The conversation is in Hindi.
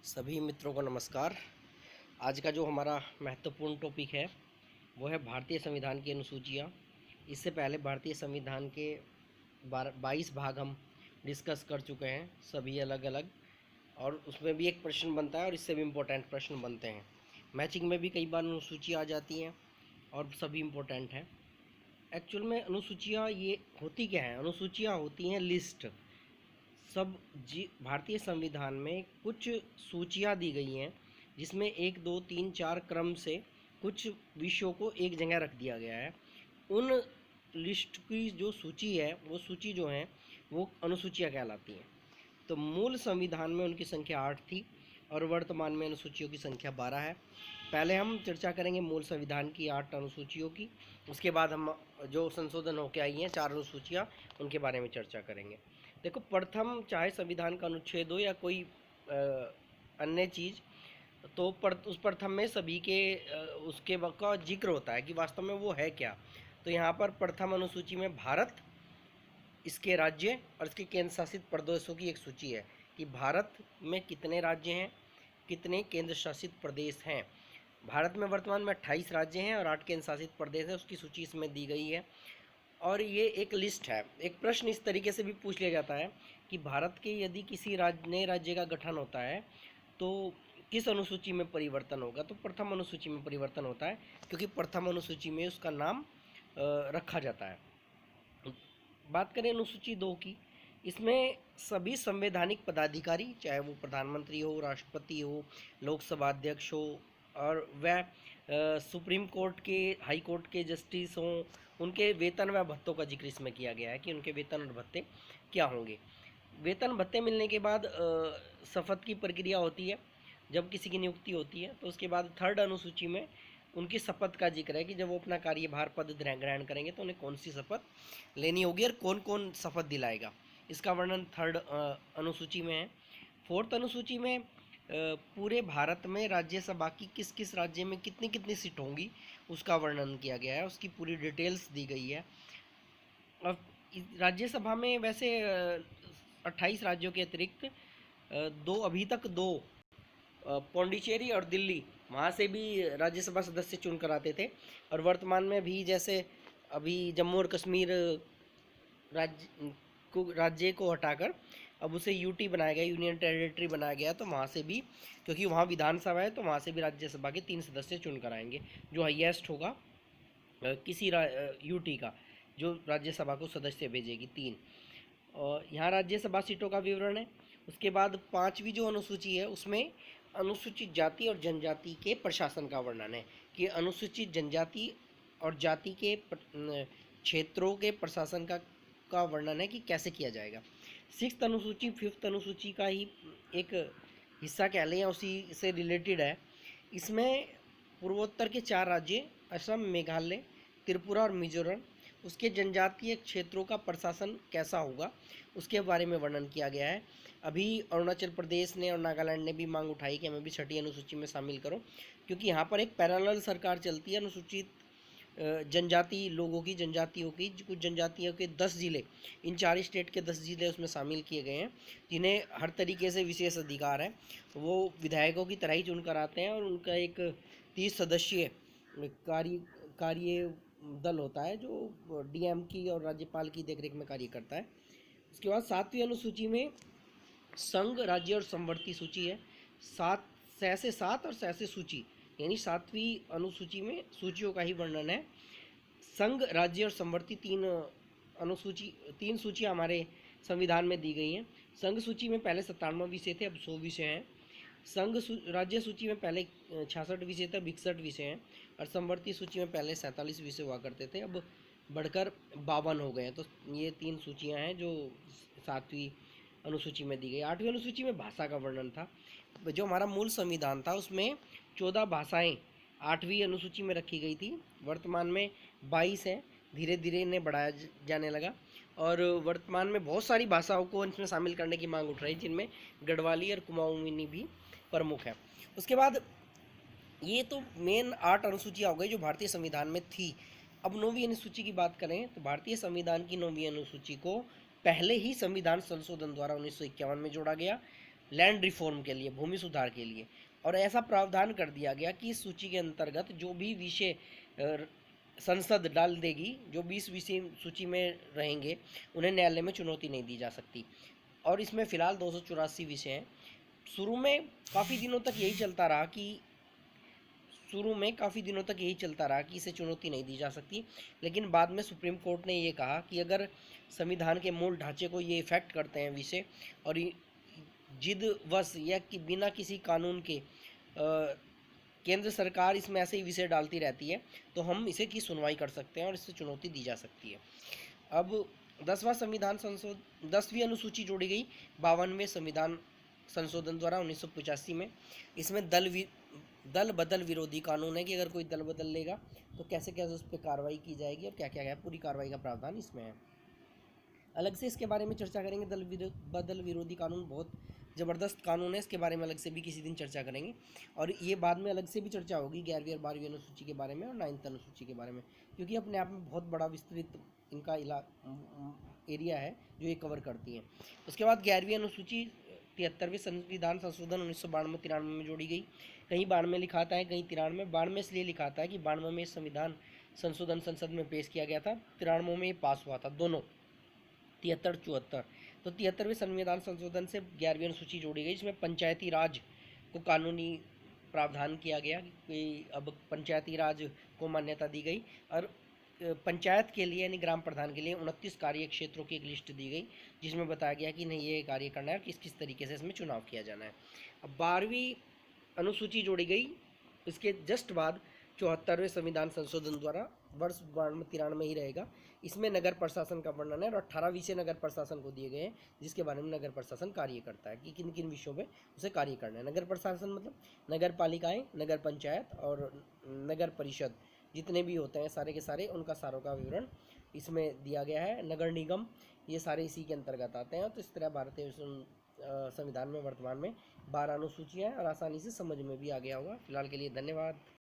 सभी मित्रों को नमस्कार। आज का जो हमारा महत्वपूर्ण टॉपिक है वो है भारतीय संविधान की अनुसूचियाँ। इससे पहले भारतीय संविधान के 22 भाग हम डिस्कस कर चुके हैं, सभी अलग अलग, और उसमें भी एक प्रश्न बनता है और इससे भी इम्पोर्टेंट प्रश्न बनते हैं। मैचिंग में भी कई बार अनुसूचियाँ आ जाती हैं और सभी इम्पोर्टेंट हैं। एक्चुअल में अनुसूचियाँ ये होती क्या हैं? अनुसूचियाँ होती हैं लिस्ट। सब भारतीय संविधान में कुछ सूचियाँ दी गई हैं जिसमें 1 2 3 4 क्रम से कुछ विषयों को एक जगह रख दिया गया है। उन लिस्ट की जो सूची है वो सूची जो है वो अनुसूचियाँ कहलाती हैं। तो मूल संविधान में उनकी संख्या 8 थी और वर्तमान में अनुसूचियों की संख्या 12 है। पहले हम चर्चा करेंगे मूल संविधान की 8 अनुसूचियों की, उसके बाद हम जो संशोधन होकर आई हैं 4 अनुसूचियाँ उनके बारे में चर्चा करेंगे। देखो, प्रथम चाहे संविधान का अनुच्छेद हो या कोई अन्य चीज़, तो उस प्रथम में सभी के उसके का जिक्र होता है कि वास्तव में वो है क्या। तो यहाँ पर प्रथम अनुसूची में भारत, इसके राज्य और इसके केंद्र शासित प्रदेशों की एक सूची है कि भारत में कितने राज्य हैं, कितने केंद्र शासित प्रदेश हैं। भारत में वर्तमान में 28 राज्य हैं और 8 केंद्र शासित प्रदेश हैं, उसकी सूची इसमें दी गई है। और ये एक लिस्ट है। एक प्रश्न इस तरीके से भी पूछ लिया जाता है कि भारत के यदि किसी नए राज्य का गठन होता है तो किस अनुसूची में परिवर्तन होगा? तो प्रथम अनुसूची में परिवर्तन होता है, क्योंकि प्रथम अनुसूची में उसका नाम रखा जाता है। बात करें अनुसूची 2 की, इसमें सभी संवैधानिक पदाधिकारी, चाहे वो प्रधानमंत्री हो, राष्ट्रपति हो, लोकसभा अध्यक्ष हो, और वह सुप्रीम कोर्ट के, हाई कोर्ट के जस्टिस हों, उनके वेतन व भत्तों का जिक्र इसमें किया गया है कि उनके वेतन और भत्ते क्या होंगे। वेतन भत्ते मिलने के बाद शपथ की प्रक्रिया होती है जब किसी की नियुक्ति होती है। तो उसके बाद थर्ड अनुसूची में उनकी शपथ का जिक्र है कि जब वो अपना कार्यभार पद ग्रहण करेंगे तो उन्हें कौन सी शपथ लेनी होगी और कौन कौन शपथ दिलाएगा। इसका वर्णन थर्ड अनुसूची में है। फोर्थ अनुसूची में पूरे भारत में राज्यसभा की किस किस राज्य में कितनी कितनी सीट होंगी उसका वर्णन किया गया है, उसकी पूरी डिटेल्स दी गई है। अब राज्यसभा में वैसे 28 राज्यों के अतिरिक्त अभी तक दो, पौंडीचेरी और दिल्ली, वहाँ से भी राज्यसभा सदस्य चुन कर आते थे। और वर्तमान में भी जैसे अभी जम्मू और कश्मीर राज्य को हटाकर अब उसे यूटी बनाया गया, यूनियन टेरिटरी बनाया गया, तो वहाँ से भी, क्योंकि वहाँ विधानसभा है, तो वहाँ से भी राज्यसभा के 3 सदस्य चुन कर आएंगे। जो हाईएस्ट होगा किसी यूटी का, जो राज्यसभा को सदस्य भेजेगी 3। और यहाँ राज्यसभा सीटों का विवरण है। उसके बाद 5वीं जो अनुसूची है उसमें अनुसूचित जाति और जनजाति के प्रशासन का वर्णन है कि अनुसूचित जनजाति और जाति के क्षेत्रों के प्रशासन का वर्णन है कि कैसे किया जाएगा। 6th अनुसूची 5th अनुसूची का ही एक हिस्सा कह लें या उसी से रिलेटेड है। इसमें पूर्वोत्तर के 4 राज्य असम, मेघालय, त्रिपुरा और मिजोरम, उसके जनजातीय क्षेत्रों का प्रशासन कैसा होगा उसके बारे में वर्णन किया गया है। अभी अरुणाचल प्रदेश ने और नागालैंड ने भी मांग उठाई कि हमें भी 6ठी अनुसूची में शामिल करो, क्योंकि यहाँ पर एक पैरेलल सरकार चलती है अनुसूचित जनजाति लोगों की, जनजातियों की। कुछ जनजातियों के 10 ज़िले, इन 4 स्टेट के 10 ज़िले उसमें शामिल किए गए हैं, जिन्हें हर तरीके से विशेष अधिकार है। वो विधायकों की तरह ही चुनकर आते हैं और उनका एक 30 सदस्यीय कार्य दल होता है जो डीएम की और राज्यपाल की देखरेख में कार्य करता है। उसके बाद 7वीं अनुसूची में संघ, राज्य और संवर्ती सूची है। 6 से 7 और 6 से सूची, यानी 7वीं अनुसूची में सूचियों का ही वर्णन है। संघ, राज्य और संवर्ती 3 सूचियाँ हमारे संविधान में दी गई हैं। संघ सूची में पहले 97 विषय थे, अब 100 विषय हैं। राज्य सूची में पहले 66 विषय थे, अब 61 विषय हैं। और संवर्ती सूची में पहले 47 विषय हुआ करते थे, अब बढ़कर 52 हो गए हैं। तो ये 3 सूचियाँ हैं जो 7वीं अनुसूची में दी गई। 8वीं अनुसूची में भाषा का वर्णन था। जो हमारा मूल संविधान था उसमें 14 भाषाएं 8वीं अनुसूची में रखी गई थी। वर्तमान में 22 हैं, धीरे धीरे इन्हें बढ़ाया जाने लगा और वर्तमान में बहुत सारी भाषाओं को इसमें शामिल करने की मांग उठ रही है, जिनमें गढ़वाली और कुमाऊनी भी प्रमुख है। उसके बाद ये तो मेन 8 अनुसूचियाँ हो गई जो भारतीय संविधान में थी। अब 9वीं अनुसूची की बात करें तो भारतीय संविधान की 9वीं अनुसूची को पहले ही संविधान संशोधन द्वारा 1951 में जोड़ा गया। लैंड रिफॉर्म के लिए, भूमि सुधार के लिए। और ऐसा प्रावधान कर दिया गया कि इस सूची के अंतर्गत जो भी विषय संसद डाल देगी, जो 20 विषय सूची में रहेंगे, उन्हें न्यायालय में चुनौती नहीं दी जा सकती। और इसमें फ़िलहाल 284 विषय हैं। शुरू में काफ़ी दिनों तक यही चलता रहा कि इसे चुनौती नहीं दी जा सकती, लेकिन बाद में सुप्रीम कोर्ट ने ये कहा कि अगर संविधान के मूल ढांचे को ये इफ़ेक्ट करते हैं विषय, और जिदवश या कि बिना किसी कानून के केंद्र सरकार इसमें ऐसे ही विषय डालती रहती है, तो हम इसे की सुनवाई कर सकते हैं और इससे चुनौती दी जा सकती है। अब 10वीं अनुसूची जोड़ी गई 52वें संविधान संशोधन द्वारा 1985 में। इसमें दल बदल विरोधी कानून है कि अगर कोई दल बदल लेगा तो कैसे कैसे उस पर कार्रवाई की जाएगी और क्या क्या है, पूरी कार्रवाई का प्रावधान इसमें है। अलग से इसके बारे में चर्चा करेंगे। बदल विरोधी कानून बहुत ज़बरदस्त कानून है, इसके बारे में अलग से भी किसी दिन चर्चा करेंगे। और ये बाद में अलग से भी चर्चा होगी 11वीं और 12वीं अनुसूची के बारे में और 9th अनुसूची के बारे में, क्योंकि अपने आप में बहुत बड़ा विस्तृत इनका एरिया है जो ये कवर करती हैं। उसके बाद 11वीं अनुसूची 73वें संविधान संशोधन 1992-93 में जोड़ी गई। कहीं 92 में लिखा आता है, कहीं 93 में। 92 में इसलिए लिखा आता है कि 92 में संविधान संशोधन संसद में पेश किया गया था, 93 में ये पास हुआ था, दोनों 73-74। तो 73वें संविधान संशोधन से 11वीं अनुसूची जोड़ी गई, जिसमें पंचायती राज को कानूनी प्रावधान किया गया कि अब पंचायती राज को मान्यता दी गई। और पंचायत के लिए यानी ग्राम प्रधान के लिए 29 कार्य क्षेत्रों की एक लिस्ट दी गई, जिसमें बताया गया कि नहीं ये कार्य करना है, किस किस तरीके से इसमें चुनाव किया जाना है। अब 12वीं अनुसूची जोड़ी गई इसके जस्ट बाद 74वें संविधान संशोधन द्वारा, वर्ष 92-93 ही रहेगा। इसमें नगर प्रशासन का वर्णन है और 18 विषय नगर प्रशासन को दिए गए हैं, जिसके बारे में नगर प्रशासन कार्य करता है कि किन किन विषयों पे उसे कार्य करना है। नगर प्रशासन मतलब नगर पालिकाएँ, नगर पंचायत और नगर परिषद जितने भी होते हैं सारे के सारे, उनका सारों का विवरण इसमें दिया गया है। नगर निगम ये सारे इसी के अंतर्गत आते हैं। तो इस तरह भारतीय संविधान में वर्तमान में 12 अनुसूचियाँ हैं और आसानी से समझ में भी आ गया होगा। फिलहाल के लिए धन्यवाद।